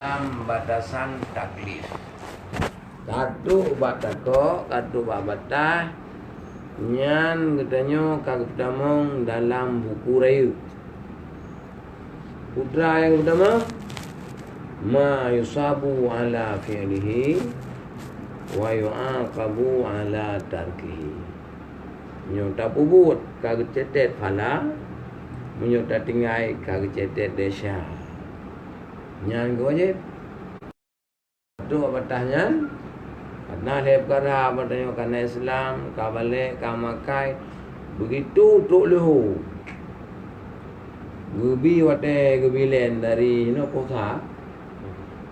dalam batasan taklif. Katu batako, katu babatah nyan katanya kagak pertama dalam buku raya. Putra yang pertama ma yusabu ala fi'lihi wa yu'aqabu ala tarkihi. Nyo tak pubut kagak cetet phala, menyo tak tinggai kagak cetet desya. Nyan ke wajib. Tu abatahnya karena dia perkara bertanya kerana Islam, kau balik, kau makai. Begitu tuk lehu. Gebi wate gebilen dari posa.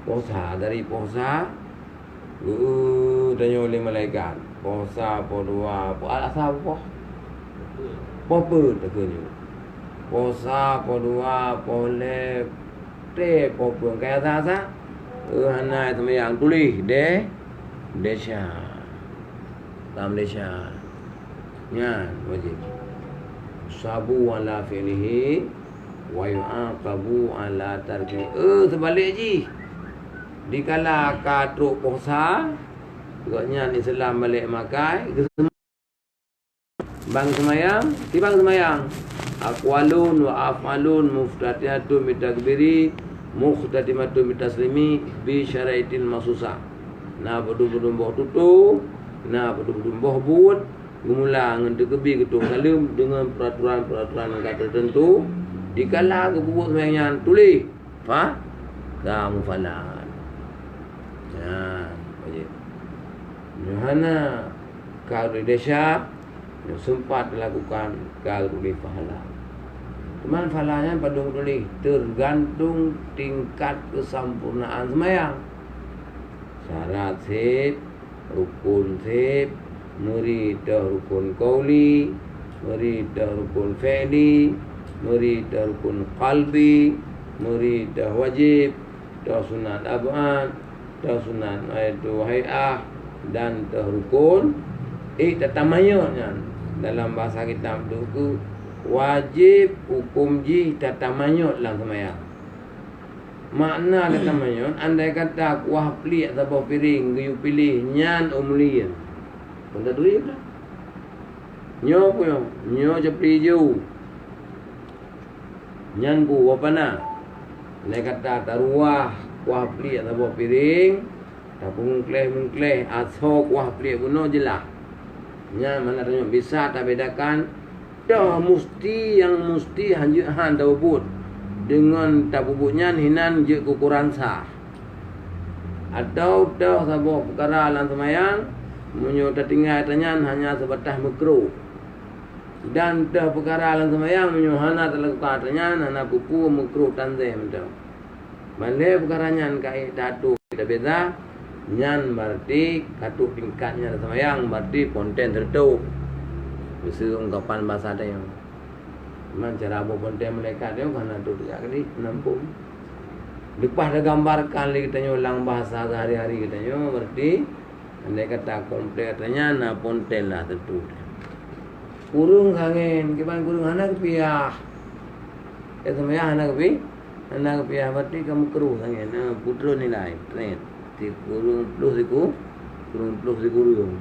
Posa dari posa. Tanya oleh malaikat. Posa po dua, po asal po. Apa taknya? Posa po dua, po le te po pun kaya asa. Hana itu yang tulis Desya Tam Desya Nyan wajib Sabu ala fi'lihi wa yu'aqabu ala tarkihi. Sebalik je dikala katruk puasa gaknya Islam balik makai bang semayang tibang semayang aqwalun wa af'alun muftatihatu bitakbiri mukhtatimatu bitaslimi bi syaraitil masusa. Na bedu-bedu boh tutu, na bedu-bedu boh buat, gemula ngan dekebi ketung salim dengan peraturan-peraturan yang tertentu. Dikala ke buat semayang tulis, kamu falan. Ya, wajib. Yohana kalau desa yang sempat dilakukan kalau di pahala. Cuman pahalanya pada tulis tergantung tingkat kesempurnaan semayang. Syarat sip, rukun sip, meridah rukun qauli, meridah rukun fi'li, meridah rukun qalbi, meridah wajib, dah sunat ab'ad, dah sunat ayatu hay'ah, dan dah rukun tatamayu'nya. Dalam bahasa kita itu wajib hukum ji tatamayu't lang semayang. Makna tatamayu't andai kata kuah pelik atau piring gayu pilih nyan umulian. Pun tak tulis dah. Nyo pun nyo cepri jauh. Nyan ku apa na? Andai kata taruah kuah pelik atau piring tak pun mengkleh atau kuah pelik pun jelas. Nyan mana tanya bisa tak bedakan. Dah mesti han dah ubud dengan tak bubutnya hinan je ukuran sah. Atau dah sabuk perkara alam semayang menyo tertinggal tanya hanya sebatas makruh. Dan dah perkara alam semayang menyo hana terletak tanya hana buku makruh tanzih betul. Balik perkaranya kai datu kita beza nyan berarti katu tingkatnya semayang berarti konten tertentu. Bisa ungkapan bahasa ada yang cara berponten mereka dia kan ada dia kali menampung. Lepas dah gambarkan lagi katanya ulang bahasa sehari-hari katanya berarti andai kata komplit katanya na ponten lah tentu. Kurung kangen, kiban kurung anak piah. Semayang anak piah berarti kamu keruh kangen. Putra nilai trend. Ti kurung plus siku, kurung plus siku kurung.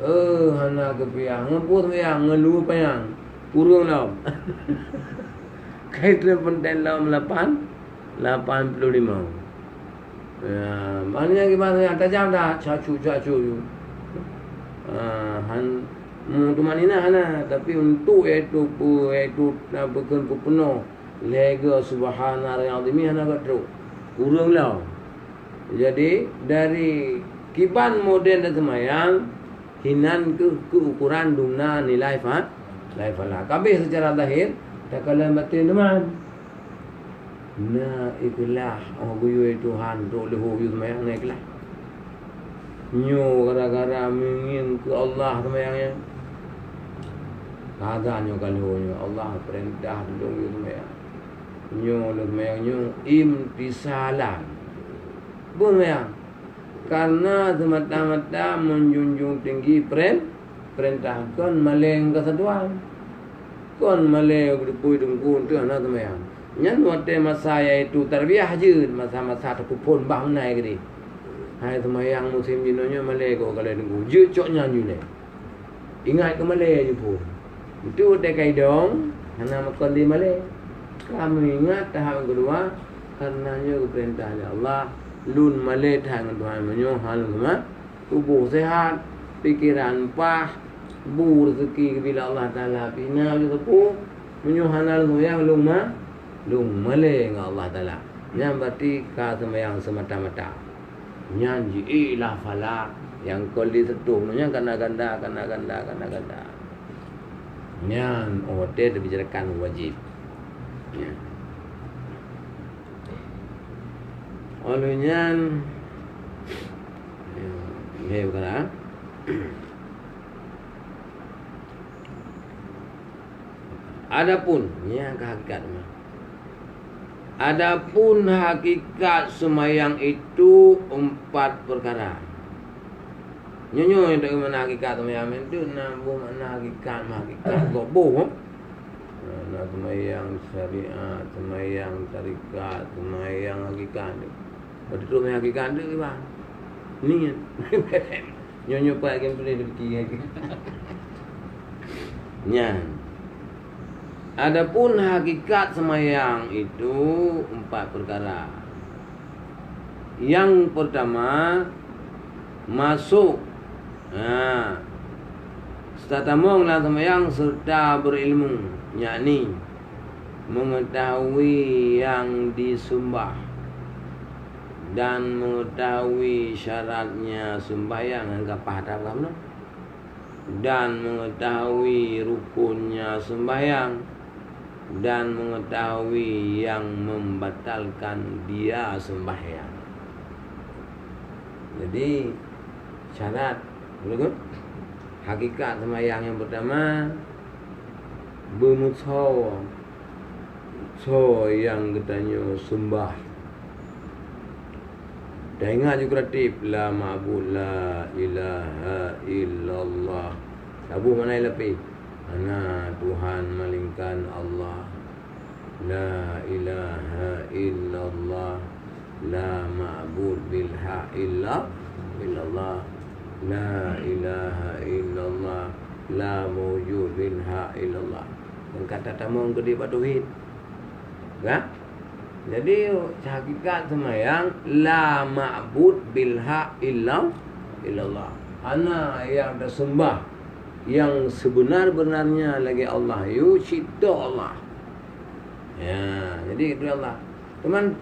Hana kepiang, ngeput yang ngelu payang, kurung lam. Kait lepen lam 85. Ya, maknanya gimana yang tajam dah, cacu. Han tu manina hana, tapi untuk itu bukan penuh. Lega subhanallah yang demi hana katru, kurung lam. Jadi dari kiban modern dan semayang hinan ke ukuran dumna nilai fala. Kabeh secara zahir tak kalah batin teman. Na ikhlas guyu Tuhan tu lehu semayang na ikhlas. Nyo gara-gara mengin ke Allah semayangnya. Kagak nyo kalau Allah perintah dulu semayang. Nyo semayangnya imtisalan. Semayang karena semata-mata menjunjung tinggi perintah kon maleng kesatuan kon maleng dipui dengkun tu anak semayang Nyan wate masa iaitu tarbiyah je masa-masa terkupun bah menai ke ni. Hai semayang musim dinonya Malay kau kalau nunggu. Je cok nyanyi ni. Ingat ke Malay je pun. Itu dekai dong. Karena makan di Malay. Kamu ingat tahap kedua. Karenanya keperintahnya Allah. Lun Malay tahap Tuhan menyoh hal semua. Tubuh sehat. Pikiran pah. Bu rezeki bila Allah Ta'ala. Pina je tepuh. Menyoh hal semua lung Malay dengan Allah Ta'ala. Yang berarti ka semayang semata-mata. Nyanyi ilah falak. Yang kau disetuh. Yang ganda-ganda. Nyan hotel dibicarakan wajib. Ya. Oleh nyan. Ya bukan lah. Adapun. Yang kehakikat. Adapun hakikat semayang itu 4 perkara. Nyonya yang tak mana hakikat semayang itu nampu mana hakikat goboh. Nak semayang syariat, semayang tarikat, semayang hakikat. Waktu tu semayang hakikat tu bang. Ni nyonya pak yang boleh fikir lagi. Nyan. Adapun hakikat semayang itu 4 perkara. Yang pertama masuk setamong dalam semayang serta berilmu, yakni mengetahui yang disembah dan mengetahui syaratnya sembahyang yang kapah dalam dan mengetahui rukunnya sembahyang dan mengetahui yang membatalkan dia sembahyang. Jadi syarat betul? Hakikat sembahyang yang pertama bermutsawah yang katanya sembah. Dan ingat juga ratib la ma'bud la ilaha illallah. Sabu mana lebih? Ana Tuhan malingkan Allah. La ilaha illallah. La ma'bud bil haq illallah. La ilaha illallah. La mawjud bil haq illallah. Dan kata tamang gede tauhid. Kan? Jadi hakikat semayang la ma'bud bil haq illallah. Ana yang disembah yang sebenar-benarnya lagi Allah. You cipta Allah. Ya, jadi itu Allah. Teman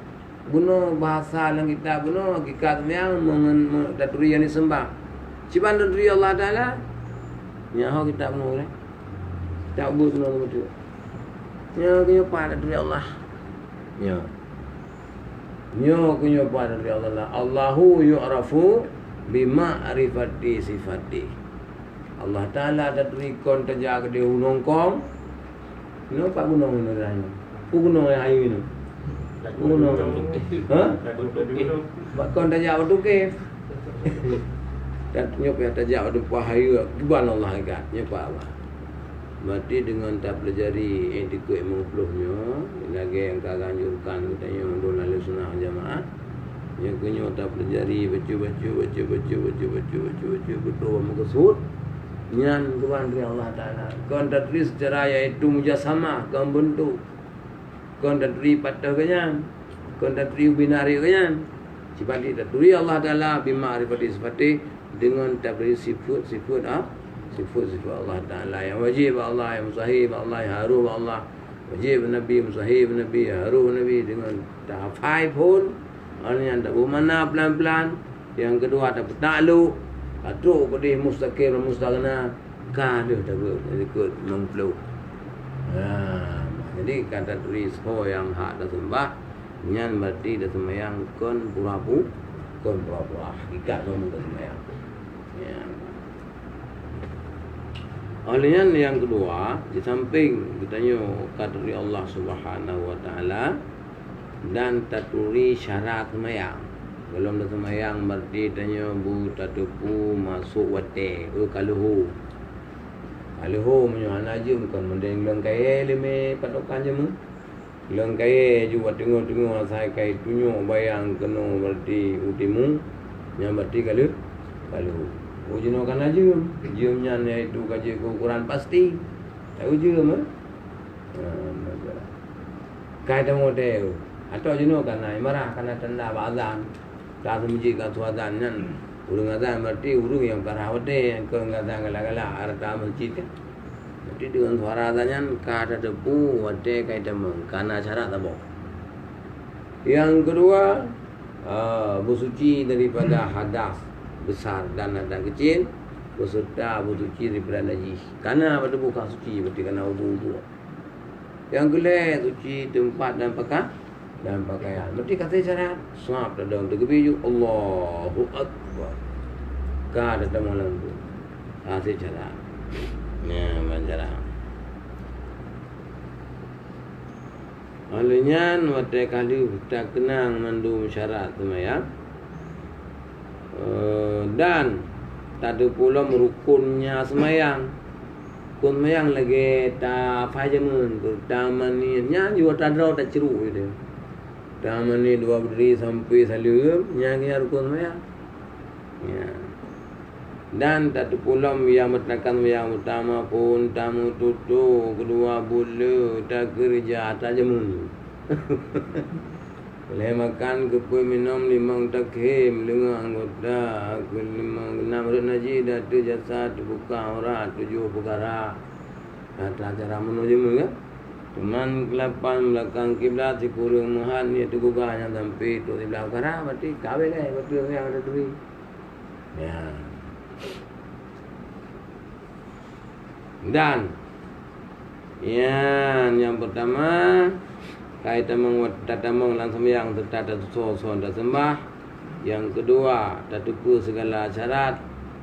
guna bahasa dalam kitab guna hakikat yang mendaturi yang disembah. Cipan daturi Allah Ta'ala. Ya, kita guna. Tak buat guna betul. Ya, kena pada daturi Allah. Ya. Kena pada daturi Allah. Allahu yu'rafu bima'rifati sifati. Allah Ta'ala ada berikan terjaga dia nongkong. Kenapa gunung ini raya? Gunung yang air ini. Gunung. Bakon terjaga tu ke? Dan nyop terjaga tu pahaya. Tuhan Allah ikat. Nyop Allah. Berarti dengan tak pelajari etika mengupluhnya, lagi yang tak anjurkan katanya untuk lalu sunnah jamaah. Yang kena tak pelajari baca betul makasud. Nyan Tuhan dari Allah Ta'ala. Kau tak tulis secara iaitu mujasamah. Kau bentuk. Kau tak tulis patah kenyan. Kau tak tulis binari kenyan. Sifat tak tulis Allah Ta'ala bima'rifati sifati. Dengan tak tulis sifat Allah Ta'ala. Yang wajib Allah, yang mustahib Allah, yang harum Allah. Wajib Nabi, mustahib Nabi, harum Nabi. Dengan tak hafai pun. Orang yang tak bermana pelan-pelan. Yang kedua tak bertakluk. Atuk pedih mustaqim dan mustaqna. Kada tak ikut mengflow. Jadi kata tulis yang hak dah sembah. Nyan berarti dah sembahyang kon pura-pura. Hakikat kon dah sembahyang. Ya. Olehnya yang kedua, di samping katanya kata Allah Subhanahu wa taala dan taturi syarat sembahyang. Belum dah semayang berarti tanya bu tatupu masuk wate kaluhu. Kaluhu menyohan aja bukan mendeng kaya leme patokan je mu. Lang kaya juga tengok-tengok saya kai tunjuk bayang kena berarti utimu yang berarti kalau ujino kan aja jumnya itu kaji ukuran pasti tahu je mah kai temu deu atau ujino kan ai marah kana tanda bazan tak semiji ka tuadan nan urung azan berarti urung yang karawate yang ke ngazan gala-gala arta masjid jadi dengan suara azannya kada depu wate kai temu kana cara tabo. Yang kedua bersuci daripada hadas besar dan hadas kecil beserta bersuci daripada najis. Karena pada bukan suci berarti kena wudu. Yang kedua suci tempat dan pakaian. Berarti kata cara suap dalam tegabiju Allahu Akbar. Kada temu lampu. Asal cara. Ya, banjara. Olehnya wate kali tak kenang mandu syarat semayang dan tak ada pula merukunnya semayang. Kun semayang lagi tak fajamun taman ni nya juga tak ada tak ceru itu. Taman ni dua berdiri sampai salim nya kira rukun semayang. Ya. Dan tak ada pula yang meletakkan yang utama pun tamu tutup kedua bulu tak kerja tak jamun. Boleh makan kepuai minum limang takhim dengan anggota limang 6 najis dan 2 jasad buka aurat 7 perkara. Kata cara menuju mereka. Cuman kelapan belakang kiblat si kurang muhan ni tu gugahnya sampai tu di belakang perkara berarti kawin betul yang ada duit. Ya. Dan yang pertama kaitan mengwatatamang langsung yang serta so-so dan sembah. Yang kedua tatuku segala syarat.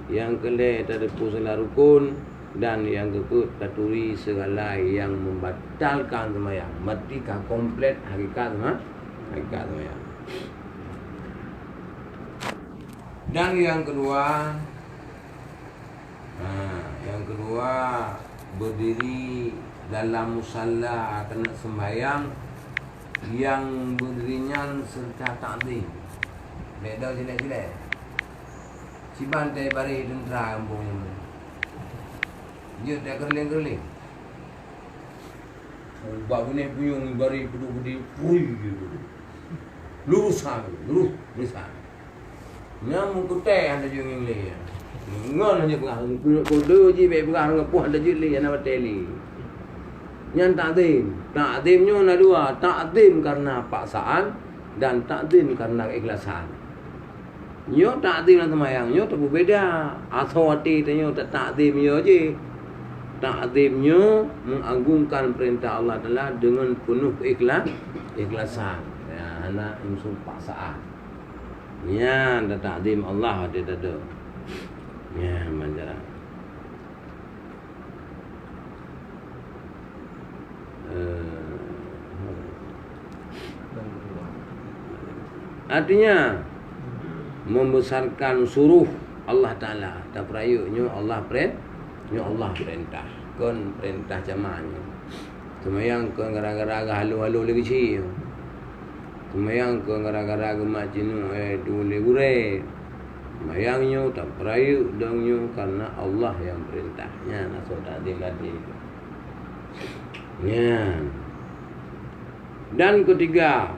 Yang ketiga tatuku segala rukun. Dan yang keempat taturi segala yang membatalkan sembahyang. Matikan komplit hakikat sembahyang. Dan yang kedua berdiri dalam musalla kena sembahyang yang berdirinya serta takzim. Beda jelek-jelek. Si bantai bari tentera kampungnya. Dia tak kerling-kerling. Ubah ni puyung bari putih-putih pui gitu. Lurus. Nyamuk kutai ada jeung ni. Ngon aja pegang kode je baik pegang ngapuh ada jeli ana bateli. Yang takzimnya ada dua, takzim karena paksaan dan takzim karena keikhlasan. Nyo takzim dan semayang nyo tak berbeza. Asawati tanya tak takzim nyo je. Takzimnya mengagungkan perintah Allah Taala dengan penuh keikhlasan. Ya, anak unsur paksaan. Ya, ada takzim Allah ada ada. Ya, manjara. Artinya membesarkan suruh Allah Taala. Tak perayunya Allah perintah. Kon perintah jamanya. Semayang ke gara-gara halu-halu lagi sih. Semayang ke gara-gara macam dule gure. Mayangnya tak perayu dongnya karena Allah yang perintahnya. Nasib takdim tadi. Ya. Dan ketiga.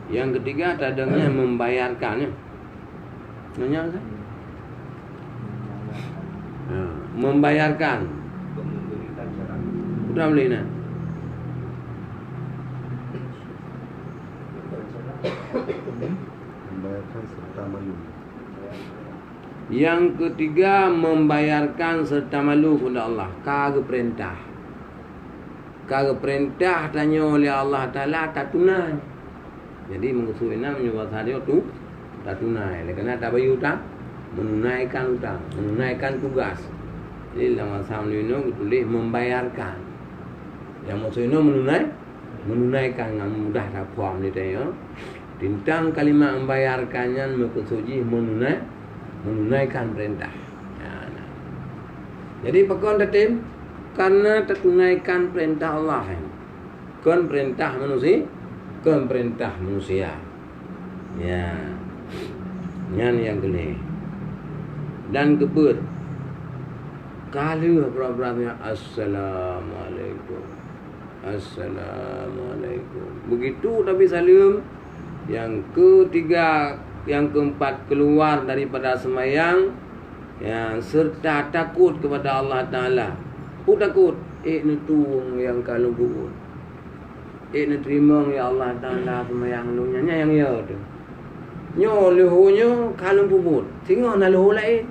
Yang ketiga tadangnya membayarkannya. Nanya kan? Membayarkan. Udah beli nak? Membayarkan serta malu. Yang ketiga membayarkan serta malu kepada Allah. Kagak perintah tanya oleh Allah Taala tak tunai. Jadi mengusulnya menyuruh saya tu tak tunai. Kerana tak bayar hutang, menunaikan tugas. Jadi dalam bahasa Melayu tulis membayarkan. Yang maksudnya menunaikan dengan mudah tak faham ni tanya. Tentang kalimat membayarkannya maksudnya menunaikan perintah. Ya, nah. Jadi pakon tatim karena tertunaikan perintah Allah kan perintah manusia. Ya. Yang gini. Dan kebut kali beratnya assalamualaikum. Assalamualaikum. Begitu tapi salam yang ketiga, yang keempat keluar daripada semayang yang serta takut kepada Allah Ta'ala. Takut nutung yang kalau buat terima ya Allah Ta'ala semayang lu nya yang ya tu nyo lehunya kalau buat tengok na lehu lain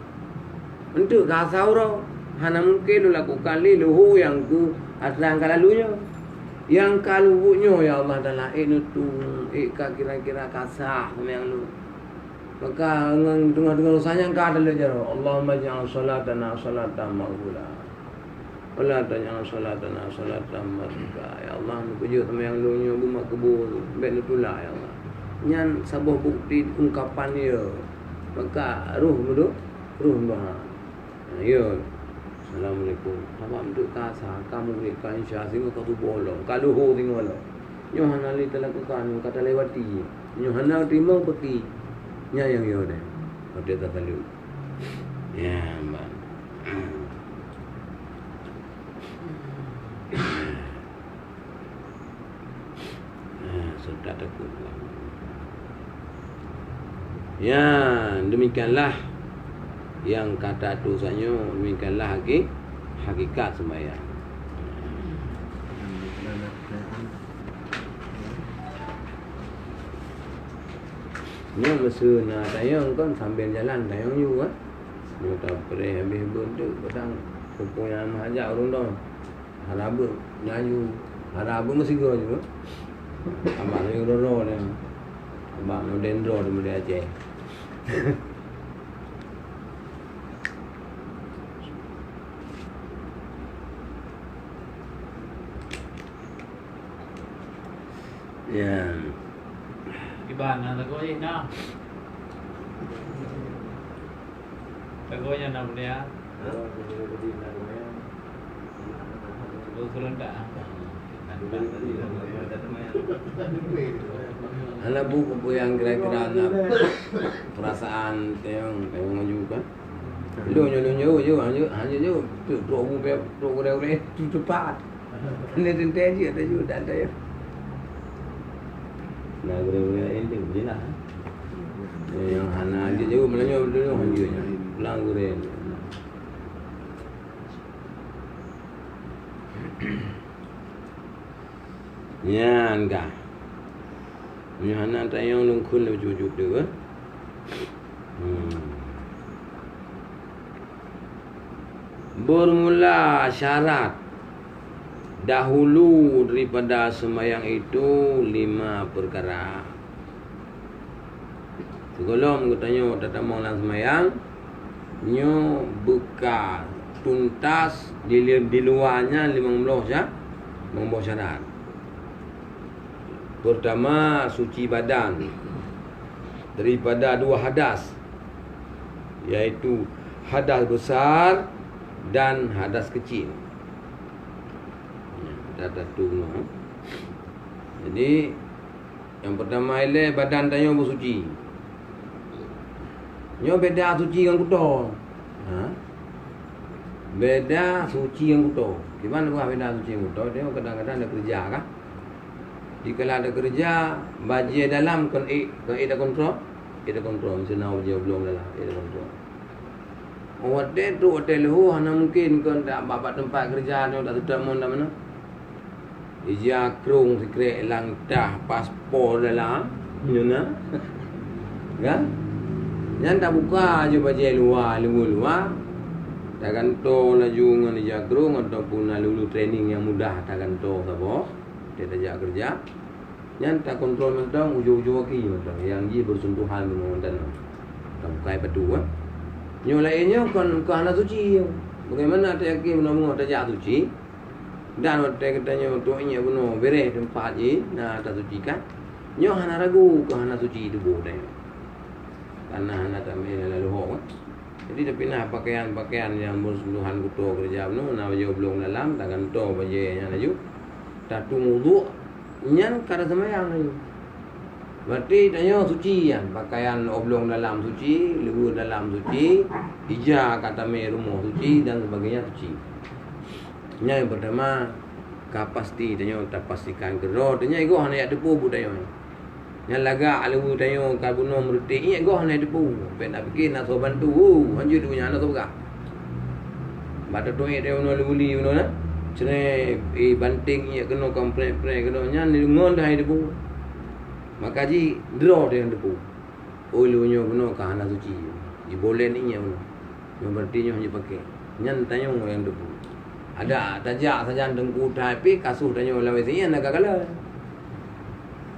untuk gasau ro hana mungkin lu lakukan lehu yang ku aslang kalalunya yang kalau buatnya ya Allah Ta'ala nutung kira-kira kasah semayang lu. Maka dengar usahanya engkau ada jaro. Allahumma ja'al salatana salatan maqbulah. Wala taj'al salatana salatan mardudah. Ya Allah, puji sama yang lu nyo bu makbul. Ben itulah ya Allah. Nyan sebuah bukti ungkapan dia. Maka ruh bah. Ya. Assalamualaikum. Apa untuk kasa kamu berikan insya sehingga kau tu bolong. Kalau ho tengok lo. Nyo hanali telah lakukan kata lewati. Nyo hanal terima peti. Yang yo deh. Dia tak lalu. Ya, mbak. Sudah takut. Ya, demikianlah yang kata dosanya, demikianlah hakikat sembahyang. Nya masa nak tayang kan sambil jalan tayang juga. Dia tak pernah habis bentuk petang. Pokoknya mahajak orang dah. Harap nyanyi. Harap mesti go juga. Abang ni ro dia. Abang no dendro dia Aceh. Ya. Ibana lagu ini na. Lagunya nama dia. Betul tak? Anak buku yang kira-kira anak perasaan yang juga. Lu hanya tu boleh tu cepat. Ini tentu ada juga ada ya. Nah, gurau-gurau ini boleh lah. Yang hana dia juga melanya dulu hanjunya. Pulang gurau. Ya, enggak. Ini hana tayang lungkun lebih cukup juga. Bermula syarat dahulu daripada sembahyang itu 5 perkara. Sebelum katanya datang malam sembahyang, nyo buka tuntas di luarnya 15 syarat. Pertama, suci badan daripada 2 hadas, yaitu hadas besar dan hadas kecil. Data tu no. Jadi yang pertama ialah badan tanya bersuci. Nyo beda suci dengan kuto. Beda suci dengan kuto. Gimana buah beda suci dengan kuto? Dia kadang-kadang ada kerja kan? Jika ada kerja, baju dalam kan ada kontrol. Ada kontrol mesti nak baju belum dalam, ada kontrol. Hotel lu hana mungkin kan tak bapak tempat kerja ni tak sedap mon dah mana. Ija krung sekret langtah paspor dalam nyuna. Kan? Yang tak buka je baju luar. Takkan to laju dengan ija krung ataupun lulu training yang mudah takkan to sabo. Dia tak kerja. Yang tak kontrol mentang ujung-ujung kaki mentang yang ji bersentuhan dengan dan tak buka padu ah. Nyo lainnya kan hana suci. Bagaimana tak yakin benar-benar tak suci? Dan waktu katanya untuk ini benar beres tempat je nak tak suci kan? Nyo hana ragu ke hana suci itu boleh. Karena hana tak main lalu hok. Jadi dia pindah pakaian-pakaian yang bersentuhan kuto kerja nu na baju belum dalam tangan to baju yang laju. Tatu wudu nyan kada semayang laju. Berarti tanya suci kan, pakaian oblong dalam suci, lebu dalam suci, hijab kata me rumah suci dan sebagainya suci. Yang pertama kapasti tanya tak pastikan kero tanya ego hanya depu budaya. Yang laga lebu tanya karbono merti ini ego hanya depu. Ben nak fikir nak so bantu, anjur tu nyana so gak. Bata tu dia ono lebuli ono na. Cene banting ia kena komplain kena nyan ni ngon dah depu. Maka ji draw dia depu. Oh lunya kena kahana suci. Di boleh ni nya ono. Yang berarti nya hanya pakai. Nyan tanya yang depu. Ada tajak saja dengku tapi kasuh tanya lawan sini nak kagala.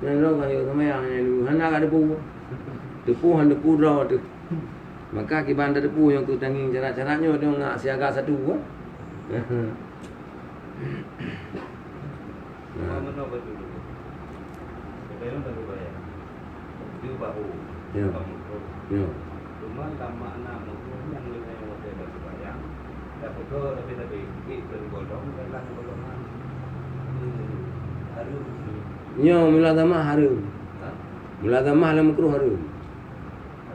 Yang ro kayo semayang yang hana ada depu. Depu han depu draw tu. Maka kiban ada depu yang tu tanging cara-caranya dia ngak siaga satu ah. Mana betul dulu. Sebelum baru bayar. Dia bahu. Ya. Ya. Cuma lama anak mungkin yang lebih model baru bayar. Dapat ke tapi itu golong dalam golongan. Harum. Nya mula tamah harum. Mula tamah la makruh harum.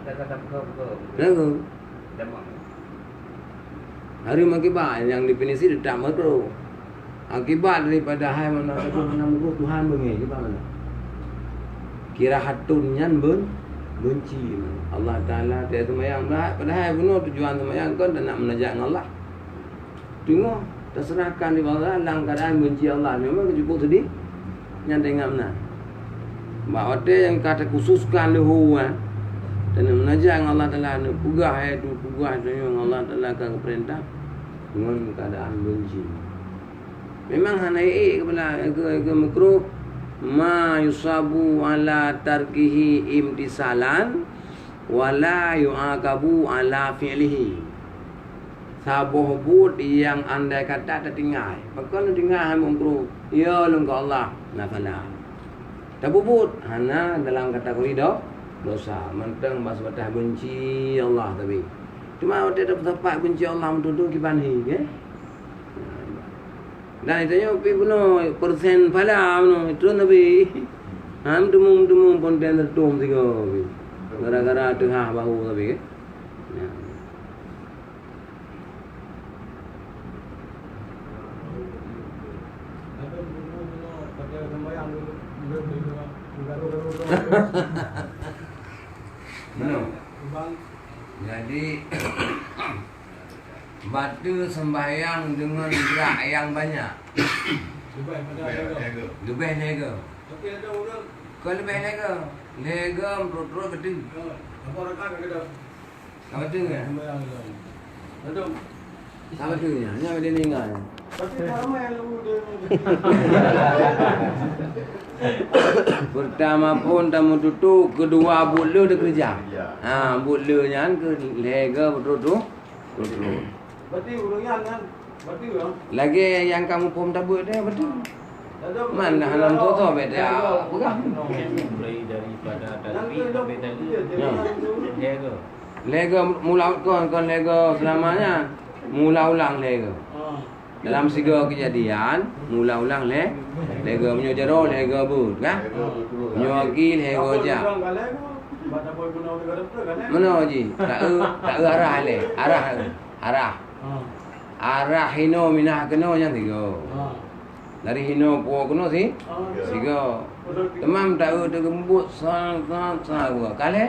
Ada kata buka. Nago. Demam. Harum akibat yang definisi tidak makruh. Akibat daripada hai mana satu mana makruh Tuhan bengi akibat mana? Kira hatun nyan benci Allah Taala dia semayang padahal benar tujuan semayang kan nak menajak dengan Allah. Tengok terserahkan di bawah dalam keadaan benci Allah memang cukup sedih. Yang tengok mana? Bahawa dia yang kata khususkan lehu dan menajak dengan Allah Taala nak pugah itu pugah dengan Allah Taala akan perintah dengan keadaan benci. Memang hanai ke makruh ma yusabu ala tarkihi imtisalan wala yu'aqabu ala fi'lihi. Sabuh but yang andai kata tertinggal. Maka tinggal makruh. Ya lengkau Allah nafala. Tabubut hana dalam kategori dosa. Mentang basbatah benci Allah tapi. Cuma dia dapat benci Allah mentuduh kibanhi ke? Dan itanya pi buno persen pala buno itu nabi. Ham dumung pun ten tertum tiga. Gara-gara tengah bahu tapi ke. Ya. Jadi batu sembahyang dengan gerak yang banyak. Lebih lega. Kau lebih lega. Lega terus betul. Apa betul ke? Apa betulnya? Hanya dia ingat. Pertama pun tamu tutu, kedua butler dia kerja. Butlernya ke lega betul. Berarti urangnya kan? Berarti urang. Lagi yang kamu pom tabut dia betul. Mana halam toto beda. Bukan. Mulai daripada tadi sampai tadi. Lega. Lega mula kon lega selamanya. Mula ulang lega. Dalam segala kejadian, mula ulang lega menyo jero lega but, kan? Menyo lagi lega je. Mana ji? Tak arah le. Arah hino minah keno yang tiga. Dari hino puak keno si tiga. Temam tak gembut sang gua. Kale.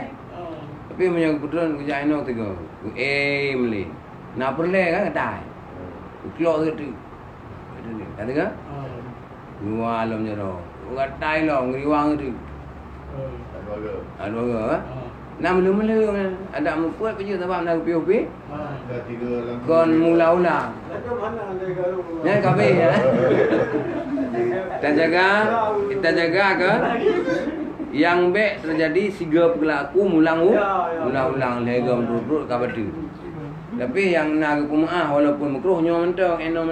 Tapi punya kebetulan kerja hino tiga. Meli. Nak perle kan kedai. Keluar tu. Ada ke? Dua alam jero. Kedai lo ngriwang tu. Ada ke? Nam melu ada muput je sebab nak pi-pi. Kon mula-ulang. Ya kabe ya. Kita jaga ke yang baik terjadi siga berlaku mulang-ulang legam turut ka betu. Tapi yang nak kumaah walaupun makruh nyo mentong eno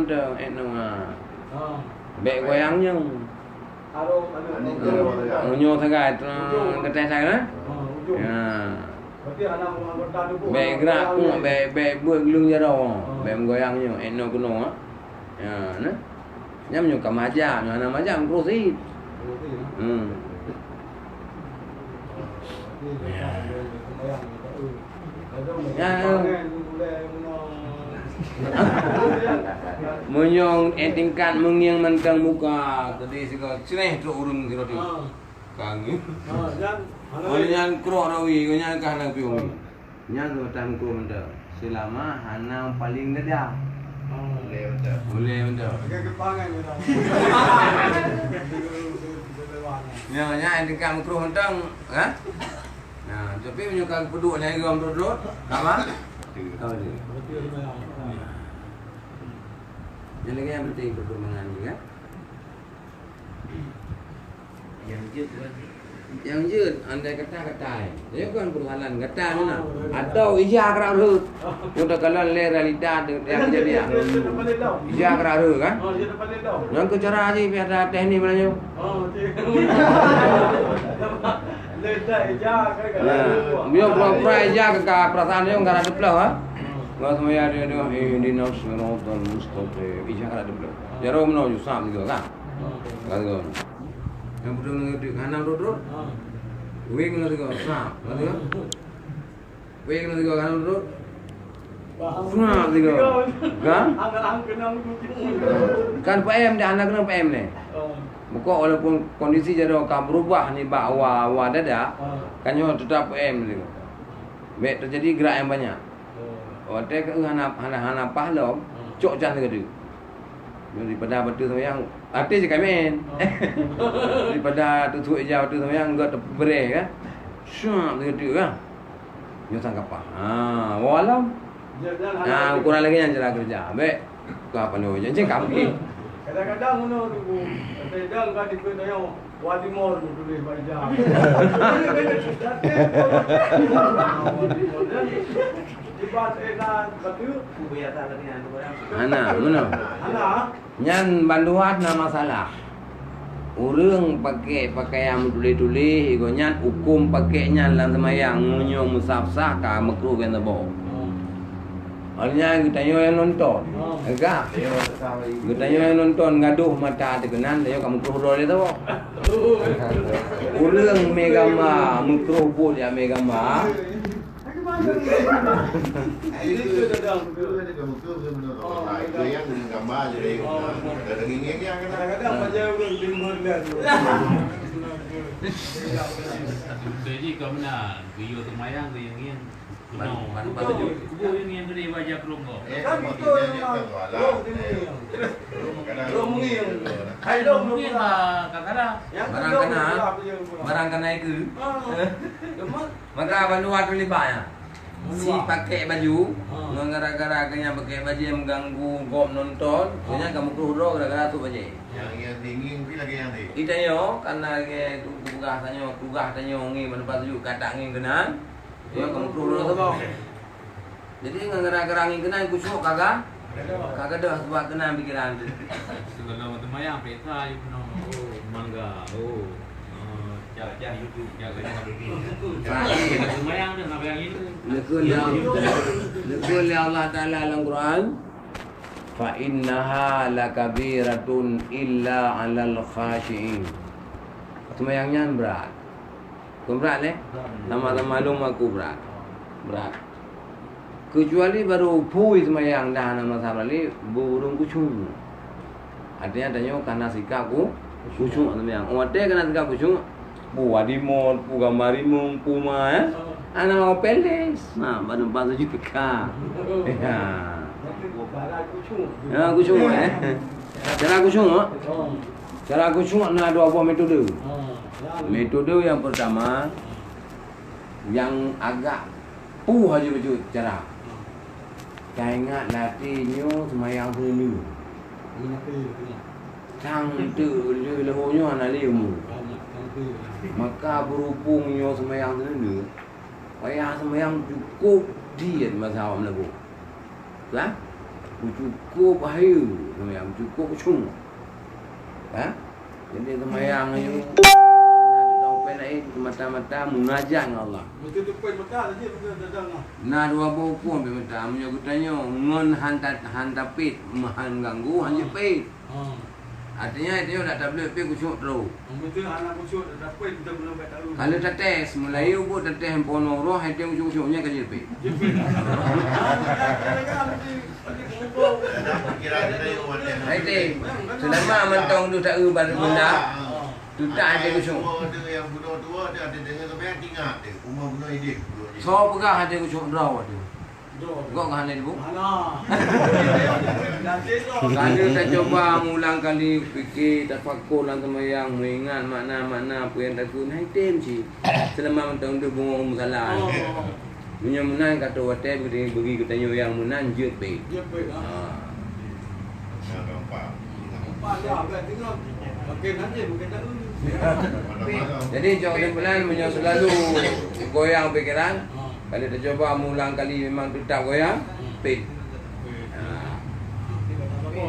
baik goyangnya. Nyo sangat ketai saya. Ya. Berarti anak anggota tubuh. Baik gerak pun, baik buat gelung jaro. Baik goyangnya, eno kuno ah. Ya, nah. Nyam nyo kamaja, anak macam krosit. Munyong tingkat mengiang mentang muka tadi sika ceneh tu urun kira tu. Kangi. Nyan kro rawi, nyan kahna piung. Nyan tu tam kro menda. Selama hanang paling dedah. Boleh benda. Nya tingkat kro mentang, ha? Nah, tapi menyukai peduk ni gam duduk, apa? Tahu dia. Yang lagi yang penting perkembangan ni kan? Yang jut, andai kata-katai. Dia kan persoalan kata ni nak. Atau ijah kerak rut. Kita kalau le realita yang kejadian. Ijah kerak rut kan? Yang ke cara aja biar ada teknik belanja. Biar pura-pura ijah ke perasaan dia enggak ada pelau ha. Kalau semua dia ini nasrul mustaqim. Ijah kerak ada pelau. Jaro menuju sam juga kan? Kalau yang betul ngerti kanan duduk, wing ngerti kau, snap, ngerti kau, wing ngerti kau kanan duduk, snap ngerti kau, kan? Kan PM dia anak kena PM ni. Muka walaupun kondisi jadi orang berubah ni bawa dada, kan yo tetap PM ngerti kau. Baik terjadi gerak yang banyak. Waktu ke hana pahlom, cok jangan ngerti. Daripada betul yang artis je kami daripada tutup hijau tu yang enggak terbereh kan syap gitu kan yo sangka apa walau ukuran lagi yang jalan kerja baik ke apa ni je kami kadang-kadang ngono tu bu kadang kan dipun yo wadi mor tulis baca Ana, mana? Nyan banduat na masalah. Urang pakai pakaian tulis-tulis, igo nyan hukum pakai nyan lan semayang ngunyong musafsah ka makruh kan tabo. Alnya kita yang nonton. Enggak. Kita yang nonton gaduh mata tekenan dia kamu makruh dia tabo. Urang megama makruh pun ya megama. Itu yang gambar jadi daging yang kadang-kadang macam timbul dia. Jadi kau mana video termayang tu yang Baju. kubur yang gede wajah pelung kau. Kan betul memang. Roming. Hai dong Mungkin kadang-kadang Barang kena itu. Maka banduat tu libanya. Si pakai baju, gara-gara kena pakai baju yang mengganggu gom nonton, soalnya kamu keluar gara-gara tu baju. yang dingin pi lagi yang ni. Itanyo karena ke tugas tanyo ngi mendapat tuju kata ngi kenan. Dia kamu keluar tu bang. Jadi gara-gara ngi kenan kusuk kagak dah sebab kenan pikiran tu. segala termayang peta you know mangga jaga YouTube jaga termayang dah nak yang ini. Lekul Allah Ta'ala dalam Quran fa innaha lakabiratun illa 'alal khashiin. Semayangnya berat. Kau berat leh? Sama-sama maklum aku berat. Kecuali baru pui semayang dah nama sabali burung kucing. Artinya tanya karena sikapku kucing semayang. Wate karena sikap kucing pu adimon, pu gambarimun, pu ma anak mau peles. Nah, baru pasal juga. Ya. Ya, kucing Cara kucing Cara kucing ada dua buah metode. Metode yang pertama yang agak pu aja baju cara. Kau ingat latihnya semayang dulu. Sang tu lehonya anak lemu. Maka berhubungnya semayang dulu. Payah semayang cukup diet masa awam lagu. Kan? Cukup bahaya semayang cukup cuma. Kan? Jadi semayang itu anak tahu naik mata-mata munajat dengan Allah. Mesti tu pun betul saja betul dadang ah. Nah dua pun mata punya kutanya ngon hantapit mahan ganggu hanya pit. Artinya itu tak boleh pergi kusuk terus. Betul anak kusuk dapat kita belum tahu. Kalau tetes Melayu pun tetes handphone roh itu kusuk-kusuknya kan jadi pit. Hai selama mentong tu tak ubah benda tu tak ada kusuk. Yang budak tua dia ada dengan kebanyakan tinggal dia. Umur budak ini. So pegah ada kusuk draw tu. Kau kan ada bu? Kalau kita coba ulang kali fikir tafakur dan semayang mengingat makna-makna apa yang tak guna item sih. Selama mentong tu bungong salah. Punya munan kata watai bagi kita yang munan jut pe. Dia baik ah. Pak dia agak tengok. Okey nanti bukan tahu. Jadi jangan pelan punya selalu goyang fikiran. Kalau kita coba ulang kali memang tetap goyang, pit.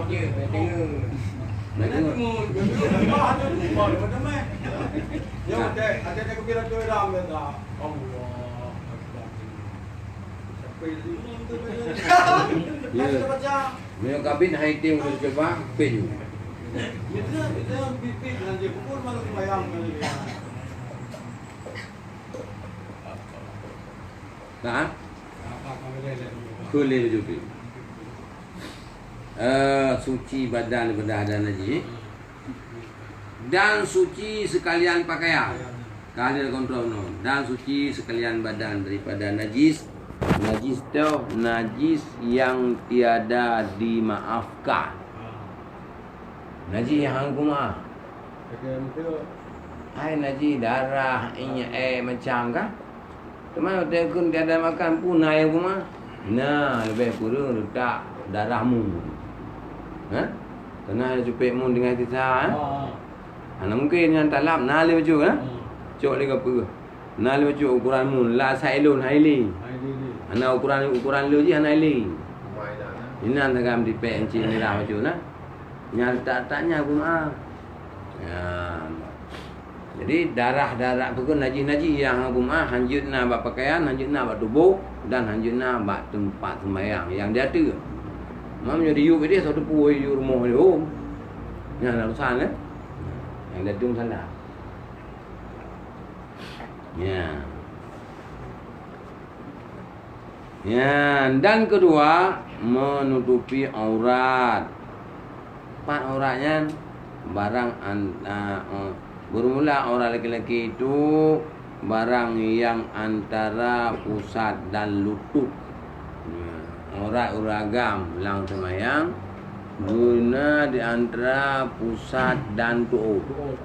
Dia tengok. Nak tengok. Ya, ada kepira tu ram dah. Allah. Ya. Punya kabin high team kita coba pit juga. Itu bibit nanti pukul malu semayang kali. Nah, boleh juga. Suci badan daripada ada najis dan suci sekalian pakaian. Kali kontrol no. Dan suci sekalian badan daripada najis. Najis tu najis yang tiada dimaafkan. Najis yang kumah. Hai najis darah inya macam kan? Teman hotel kun tiada makan punai aku mah. Nah, lebih kurang letak darahmu. Ha? Kena ada cupikmu dengan kita, ha? Ana mungkin yang talap nah le baju kan? Cok le apa? Nah le baju ukuranmu la sailun haili. Ana ukuran lu je ana haili. Ini anda gam di PNC ni lah baju nah. Nyata taknya aku mah. Ya. Jadi darah-darah tu kan najis-najis yang agama hanjutna bak pakaian, hanjutna bak tubuh dan hanjutna bak tempat sembahyang yang dia ada. Mamnya diu dia satu puai di rumah dia. Yang nak usaha kan? Yang dia tu salah. Ya. Ya, dan kedua menutupi aurat. Empat auratnya barang bermula orang lelaki itu barang yang antara pusat dan lutut. Aurat uragam lang semayang guna di antara pusat dan tubuh.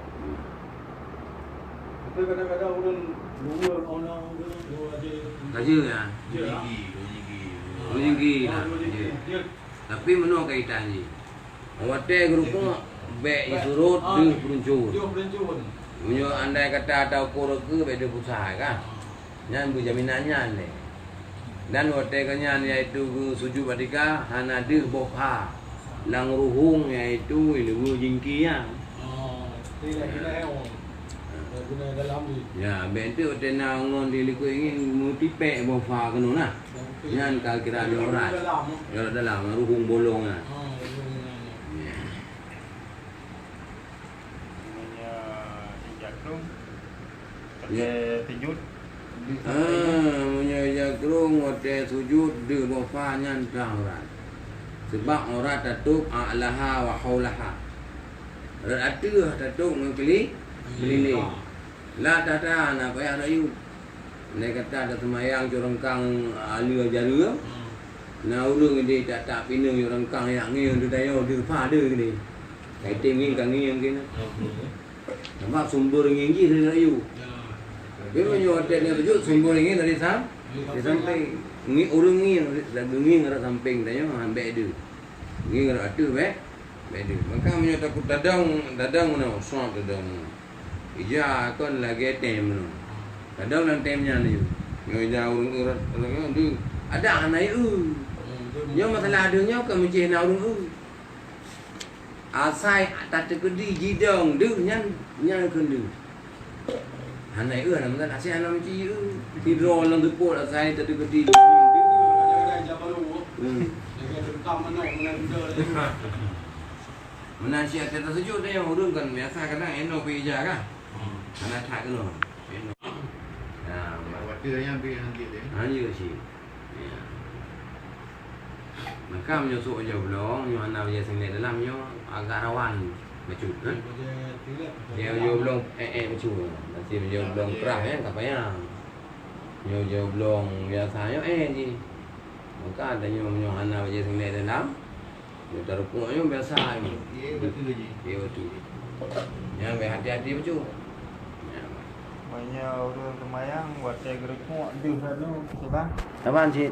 Tapi kadang-kadang orang dua orang dua aja. Kaji ya. Gigi lah. Tapi menurut kaitan ni. Awak grup baik surut dia peruncun. Dia peruncun. Punya andai kata ada ukur ke baik dia pusat kan. Nyan berjaminannya ni. Dan watekanya iaitu sujud badika hana de bokha. Lang ruhung iaitu ilmu jingki ya. Tidak kena eo. Guna dalam ni. Ya, bentuk tena ngon diliku ingin mutipe bokha kenu nah. Nyan kal kira dia orang. Ya dalam ruhung bolong ah. Ya, sujud. Punya jagrung hotel sujud dia bafanya orang. Sebab orang tatuk a'laha wa haulaha. Berarti tatuk mengkeli beliling. La tata nak payah nak yu. Dia kata ada semayang jorongkang alia jara. Na ulung dia tak pinang jorongkang yang ngiang tu dayo dia fa dia ni. Kaiting ngiang kang ngiang kena. Sebab sumber ngiang ji dia nak yu. Dia punya hotel yang tujuh sumber ini dari samping. Ni orang ni lagi ada samping tanya ambek dia. Ni ada atu be. Be. Maka punya takut dadang mana usah dadang. Ija kon lagi tem mana. Dadang dan temnya ni. Yo ija orang tu ada anak u. Yo masalah adanya ke mencih na orang u. Asai tak terkedi jidong dia nyan kan dia. Hanai nama kan asyik hanam ciu. Tidur lang tepuk lah saya tadi keti. Mana siat kita sejuk dia yang urun kan biasa kadang eno pergi je kan. Anak tak kena. Eno. Nah, Waktu yang ambil nanti deh. hanya sih. Maka menyusuk je belum, nyo anak dia sendiri dalam nyo agak rawan macam kan. Dia belum macam. Nanti dia belum kerah tak payah. Dia belum biasanya je. Maka adanya nyo anak dia sendiri dalam. Dia terpuknya biasa ni. Betul je. Dia betul. Yang berhati-hati macam. Banyak orang semayang buat saya gerekuk di sana sebab Taban cik.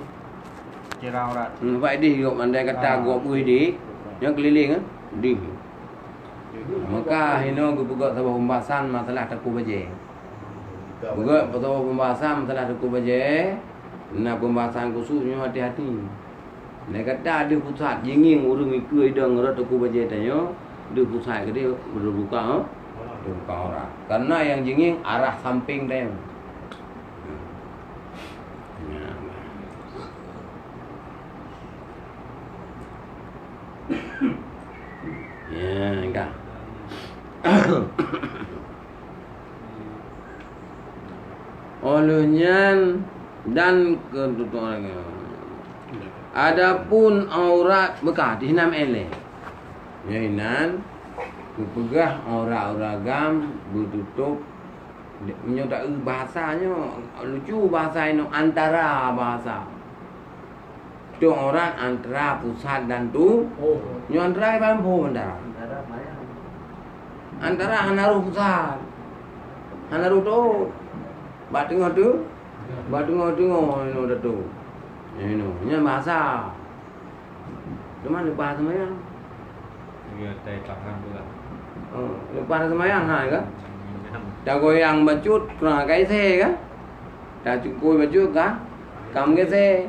cerah orang. Pak di gok mandai kata gok buih di. Yang keliling di. Maka hino gubuk sabah pembahasan masalah taku baje. Juga betul pembahasan masalah taku baje. Nak pembahasan khususnya hati-hati. Nak kata ada pusat jinging urung ikut hidang rat taku baje tanya. Dia pusat ke dia berbuka buka orang. Karena yang jinging arah samping dia. Ya, enggak. Olehnya dan ketutupan. Adapun aurat bekah di enam eleh. Yainan kupegah aurat gam bertutup menyodai bahasanya lucu bahasa ini antara bahasa. Tu orang antara pusat dan tu nyo antara bambu antara. Antara hanaru pusat. Hanaru tu. Batengah tu. Batengah ino dah tu. Ino nya bahasa. Cuma lupa semayang. Dia tai tangan pula. Lupa semayang ha ke? Dah goyang bacut kurang kai se ke? Dah cukup bacut ka? Kam ke se?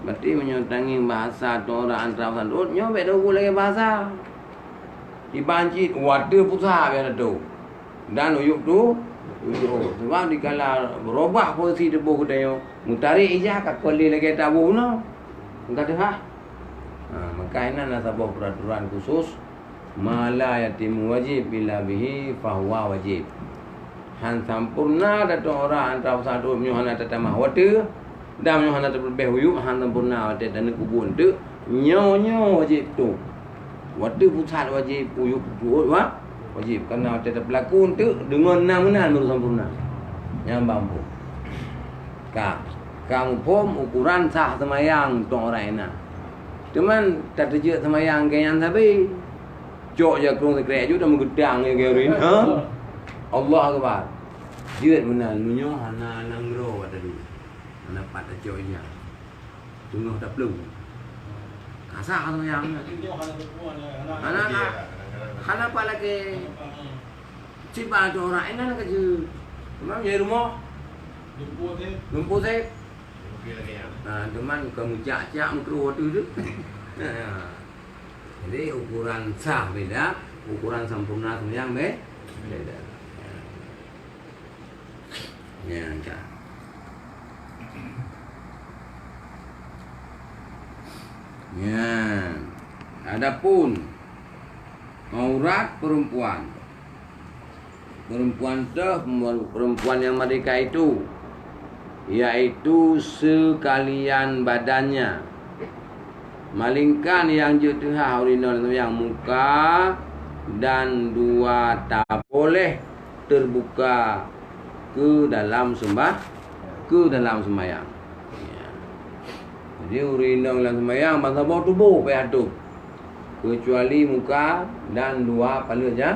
Berarti menyotangi bahasa tu orang antara pusat tu. Nyo bet dah lagi bahasa. Dibanci wadah pusat biar tu. Dan uyuk tu sebab dikala berubah posisi debu kita yo mutarik ijah kat kuali lagi tabu no. Enggak dah. Maka ini ada sebuah peraturan khusus mala yatim wajib bila bihi fahuwa wajib. Han sampurna datu orang antara pusat tu menyohana tatamah wadah dan menyohana terlebih uyuk han sampurna wadah dan kubun tu nyo wajib tu. Wadah pusat wajib uyuk tu wajib kerana tetap berlaku tu dengan namunan baru sempurna. Yang bambu. Kamu pun ukuran sah semayang tu orang enak. Cuman tak terjadi semayang kayan sabi. Cok je kerong sekret je dah menggedang je kaya ha? Allah akbar. Dia benar menyo hana nanggro tadi. Hana pat cok je. Tunggu tak perlu. Kasar semayang. Hana apa lagi? Cipa tu orang enak kerja. Memang jadi rumah. Lumpur saya. Teman kamu cak mikro tu. Jadi ukuran sah beda, ukuran sempurna yang beda. Ya, enggak. Ya. Adapun aurat perempuan. Perempuan yang merdeka itu yaitu sekalian badannya. Malingkan yang jutha urinol yang muka dan dua tak boleh terbuka ke dalam sembahyang. Ya. Jadi urinol dalam sembahyang bangsa bawah tubuh payah kecuali muka dan dua kepala je.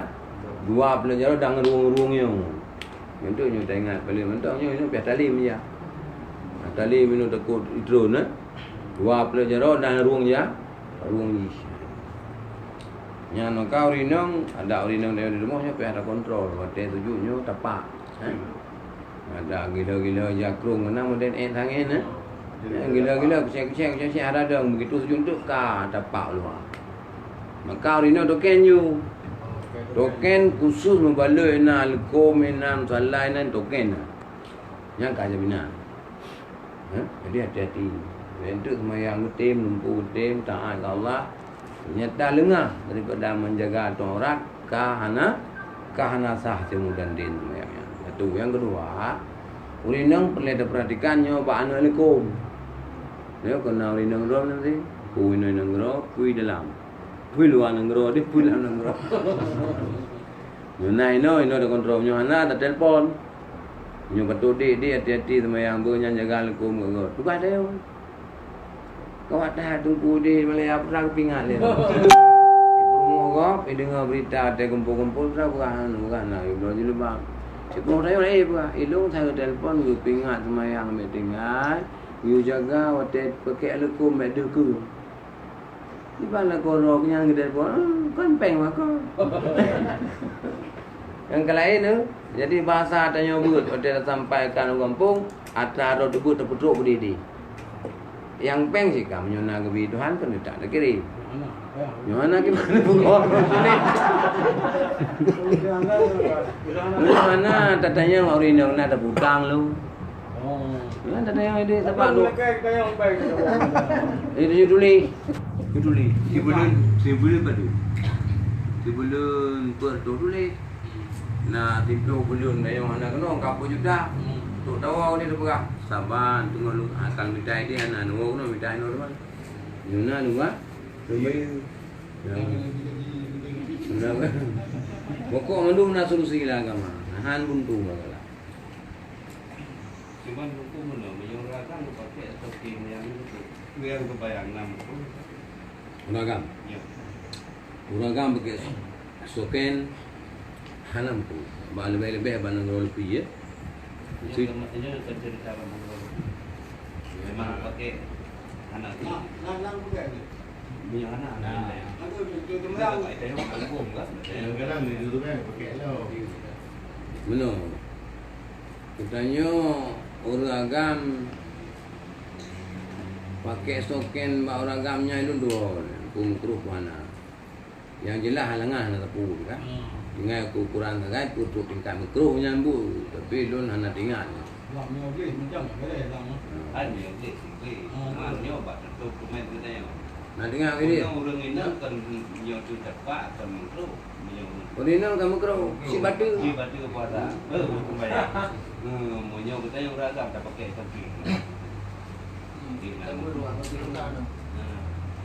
Dua kepala je dan ruang-ruangnya. Itu nyo tak ingat kepala mentoknya ini biar talim je. Talim ini takut drone dua kepala je dan ruang je. Ruang je. Yang nak kau urinong ada urinong dari rumahnya biar ada kontrol. Batai sujudnya tapak. Ada gila-gila jakrung mana model tangan gila-gila kecil-kecil ada begitu sujud tu ka tapak luar. Maka urino tu kenyu. Token khusus membaloi na lekom enam salai nan token. Yang kaya bina. Jadi hati-hati. Untuk semayang betim, lumpuh betim, taat ke Allah. Nyata lengah daripada menjaga torat kahana sah semudan din semayangnya. Satu. Yang kedua, urinang perlu diperhatikannya ba'an alikum. Nếu còn nào thì nâng rô nanti, kui nâng rô, kui dalam. Kui luar nâng rô, dia kui dalam nâng rô. Nyo ada kontrol nyo ana ada telpon. Nyo betul dia hati-hati sama yang bernya jaga lekum ke. Tu ada yo. Kau ada tunggu di Malaya perang pingat le. Ngogop dengar berita ada kumpul-kumpul bukan nah ibro je lebang. Cikgu saya bukan ilung saya telpon ke pingat sama yang tinggal. You jaga watet pakai lekum mek deku. Di bala korok yang gede pun kan peng mako. Yang lain tu, jadi bahasa tanya but watet sampaikan kampung ata ro debut terputruk berdiri. Yang peng sih kamu nyona ke Tuhan kan tak ada kiri. Nyona gimana bukan sini. Nyona tatanya orang ada butang lu. Kan tak ada yang ada tempat tu. Itu juduli. Sebelum padu. Sebelum pertu dulu. Nah, timpu belum dah yang mana kena kapu juta. Tu tahu ni tu berah. Saban tunggu lu akan minta dia anak nu kena minta nu depan. Yuna nu ba? Lebih. Nah. Pokok mandu na solusi lah agama. Han buntu lah. Cuman hukum mana menyuarakan pakai token yang kebayang nama. Uragam. Ya. Uragam pakai token hanam tu. Ba lebih-lebih banang rol pi ya. Itu maksudnya cerita memang pakai anak tu. Lang bukan ni. Punya anak. Aku tu Merang. Tengok album kan. Yang kadang ni tu kan pakai lo. Mana? Katanya orang agam pakai token ba orang agamnya itu dua kungkruh mana. Yang jelas halangan nak tapu kan. Ingat aku kurang sangat untuk tingkat mikro nyambu tapi lon hana tinggal. Lang ni okey macam boleh lang. Ada yang sih. Mana bat tu komen tu tanya. Nak tinggal ke dia? Orang ini kan yang tu tepat kan mikro. Original kamu kro si batu. Si batu pada. Bayar. Munyo kita yang beragam tak pakai token.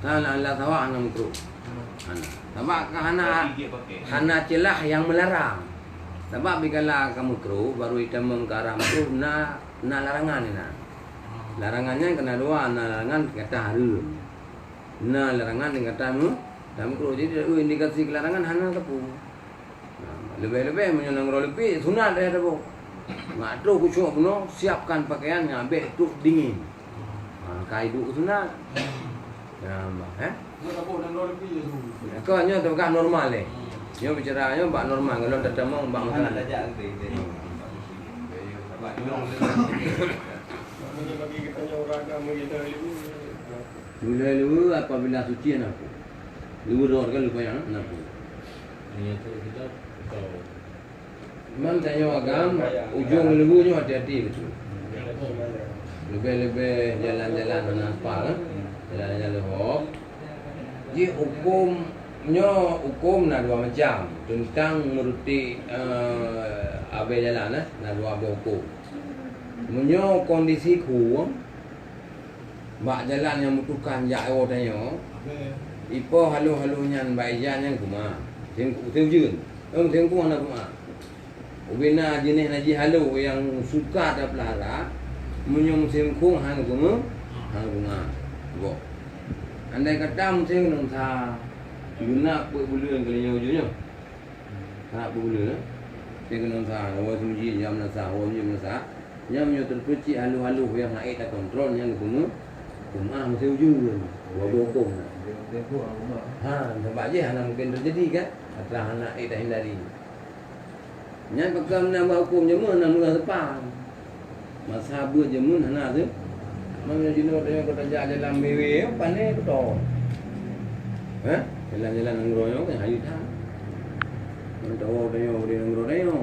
Tanah Allah tawa hana mikro. Sebab hana celah yang melarang. Sebab bila kamu kru baru kita mengkaram tu na larangan ni na. Larangannya kena dua, na larangan kata haru. Na larangan dengan kata mu, kamu kru jadi indikasi kelarangan hana tapu. Lebih-lebih menyonang lebih sunat dah tapu. Ngadu kucuk puno siapkan pakaian ambil tu dingin. Kaidu sunat. Ya, Nak tahu dan rol pi je tu. kau hanya tu kan normal le. Nyo bicara nyo bak normal kalau tak temong bak Mana masalah. saja tu. Sebab Macam bagi kita orang agama kita ni. Dulu apabila suci aku. Dulu roh kan lupa yang aku. Hanya tu kita tahu. Memang tanya agam ujung lebunya hati-hati betul. Lebih-lebih jalan-jalan mana apa kan? Jalan-jalan hop. Jadi hukum nak dua macam tentang meruti abai jalan nak dua abai hukum. Menyo kondisi ku bak jalan yang mutukan jauh tanya. Ipo halu-halunya baijan yang kuma. Tengku jun. Tengku mana kuma. Ubina jenis naji halu yang suka ada pelihara menyong sengkung hang kuma. Hang kuma. Bo. Andai kata musim nang sa guna bulan kalinya ujungnya. Tak bulan. Saya kena sa awal suji jam nasa awal jam nasa. Jam nyo terpuci halu-halu yang naik tak kontrol yang kuma. Kuma musim ujung. Buat bokong. Sebab je hana mungkin terjadi kan. Atlah anak tak hindari. Nya pakam nama hukum je mun nama depan. Masa ber je mun hana tu. Mana jino dia kata jalan mewe pandai betul. Jalan-jalan anggroyo kan hari dah. Tahu dia yang